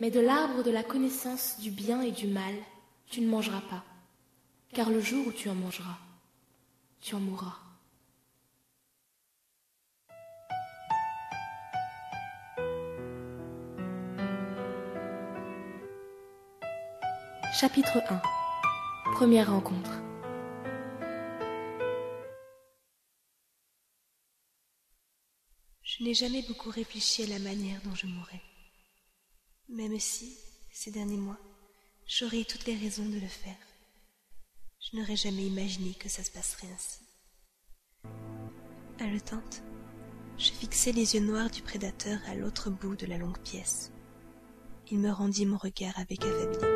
Mais de l'arbre de la connaissance du bien et du mal, tu ne mangeras pas, car le jour où tu en mangeras, tu en mourras. Chapitre 1. Première rencontre. Je n'ai jamais beaucoup réfléchi à la manière dont je mourrais. Même si, ces derniers mois, j'aurais eu toutes les raisons de le faire. Je n'aurais jamais imaginé que ça se passerait ainsi. Haletante, je fixai les yeux noirs du prédateur à l'autre bout de la longue pièce. Il me rendit mon regard avec affabilité.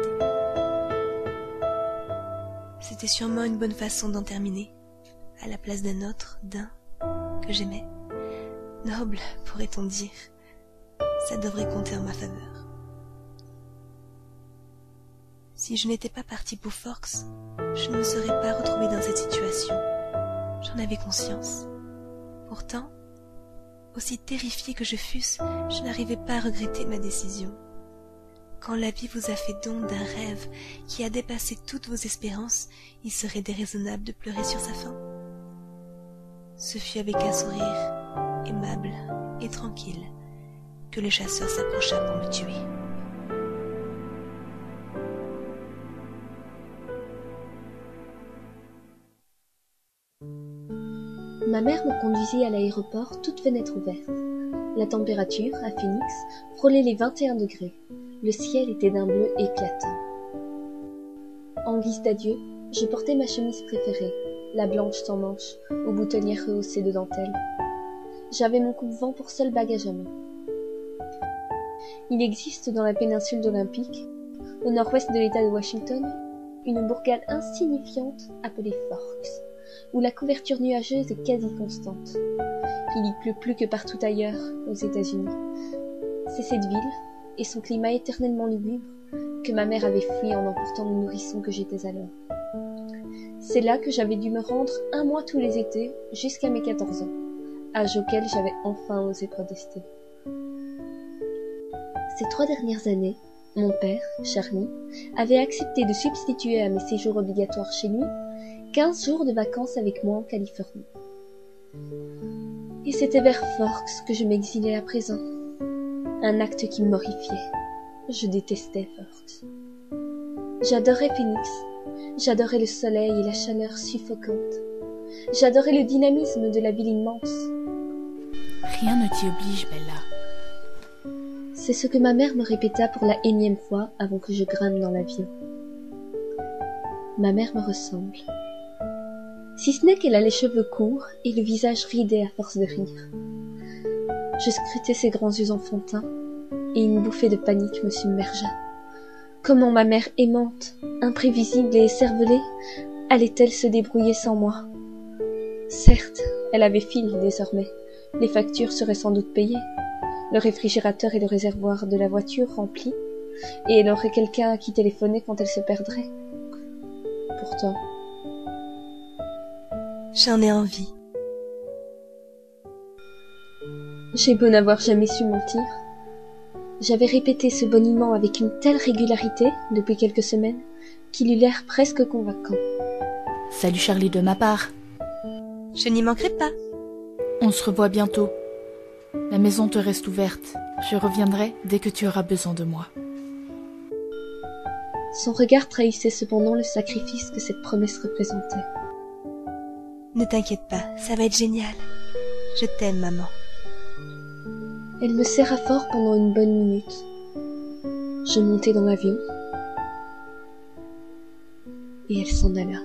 C'était sûrement une bonne façon d'en terminer, à la place d'un autre, que j'aimais. Noble, pourrait-on dire. Ça devrait compter en ma faveur. Si je n'étais pas partie pour Forks, je ne me serais pas retrouvée dans cette situation. J'en avais conscience. Pourtant, aussi terrifiée que je fusse, je n'arrivais pas à regretter ma décision. Quand la vie vous a fait don d'un rêve qui a dépassé toutes vos espérances, il serait déraisonnable de pleurer sur sa fin. Ce fut avec un sourire aimable et tranquille que le chasseur s'approcha pour me tuer. Ma mère me conduisit à l'aéroport, toute fenêtre ouverte. La température, à Phoenix, frôlait les 21 degrés. Le ciel était d'un bleu éclatant. En guise d'adieu, je portais ma chemise préférée, la blanche sans manches, aux boutonnières rehaussées de dentelle. J'avais mon coupe-vent pour seul bagage à main. Il existe dans la péninsule olympique, au nord-ouest de l'État de Washington, une bourgade insignifiante appelée Forks, où la couverture nuageuse est quasi constante. Il y pleut plus que partout ailleurs, aux États-Unis. C'est cette ville, et son climat éternellement lugubre, que ma mère avait fui en emportant le nourrisson que j'étais alors. C'est là que j'avais dû me rendre 1 mois tous les étés, jusqu'à mes 14 ans, âge auquel j'avais enfin osé protester. Ces 3 dernières années, mon père, Charlie, avait accepté de substituer à mes séjours obligatoires chez lui 15 jours de vacances avec moi en Californie. Et c'était vers Forks que je m'exilais à présent. Un acte qui m'horrifiait. Je détestais Forks. J'adorais Phoenix. J'adorais le soleil et la chaleur suffocante. J'adorais le dynamisme de la ville immense. Rien ne t'y oblige, Bella. C'est ce que ma mère me répéta pour la énième fois avant que je grimpe dans l'avion. Ma mère me ressemble. Si ce n'est qu'elle a les cheveux courts et le visage ridé à force de rire. Je scrutais ses grands yeux enfantins, et une bouffée de panique me submergea. Comment ma mère aimante, imprévisible et écervelée, allait-elle se débrouiller sans moi? Certes, elle avait fil désormais. Les factures seraient sans doute payées, le réfrigérateur et le réservoir de la voiture remplis, et elle aurait quelqu'un à qui téléphoner quand elle se perdrait. Pourtant, j'en ai envie. J'ai beau n'avoir jamais su mentir. J'avais répété ce boniment avec une telle régularité depuis quelques semaines qu'il eut l'air presque convaincant. Salut Charlie de ma part. Je n'y manquerai pas. On se revoit bientôt. La maison te reste ouverte. Je reviendrai dès que tu auras besoin de moi. Son regard trahissait cependant le sacrifice que cette promesse représentait. Ne t'inquiète pas, ça va être génial. Je t'aime, maman. Elle me serra fort pendant une bonne minute. Je montai dans l'avion et elle s'en alla.